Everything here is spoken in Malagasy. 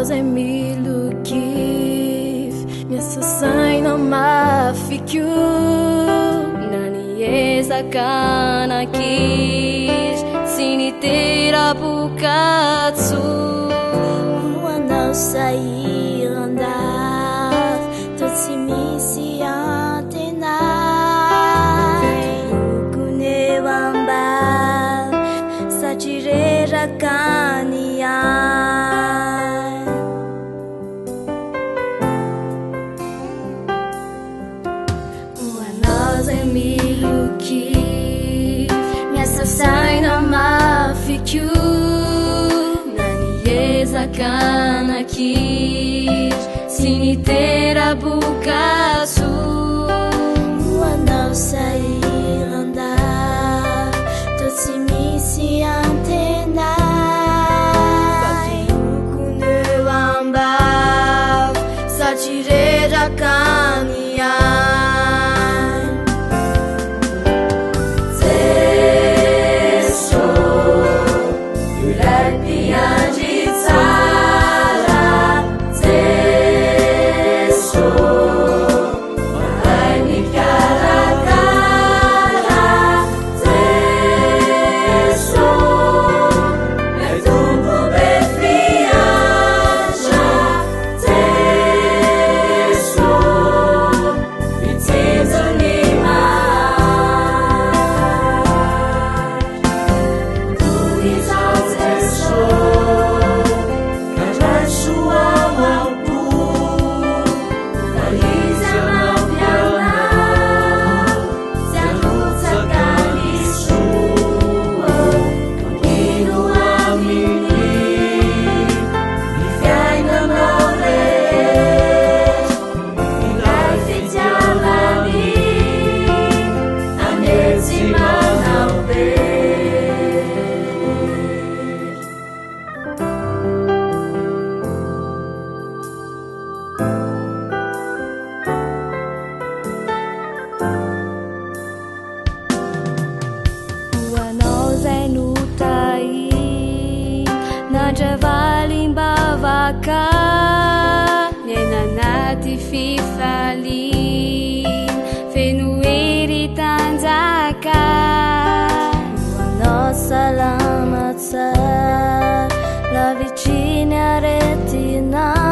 zay milokivy miasa saina mafiko na niezaka nakizy sy nitera-bokatso hoanao sahirandavy to tsy misy antenay okoneo ambavy satria reraka ny ay hoanao zay milokivy miasa saina mafiko na niezaka nakizy sy nitera-bokatso hoanao sahirandavy to tsy misy antenay okoneo ambavy satria reraka ny ay Jeso ilay mpiandry tsara Jeso mahay mikarakara Jeso lay tompo be fiantra Jeso mitsinjo ny mahay toy izao Jeso narasoa mampo na izy amampianao sy arotsaka ny soa magnino aminy ny fiainanao rehetra ilay fitiavany anetsy manao be hoanao zay notai nadravalimbavaka eny anaty fifaliana feno hery tanjaka hoanao salama tsara lavitriny aretinao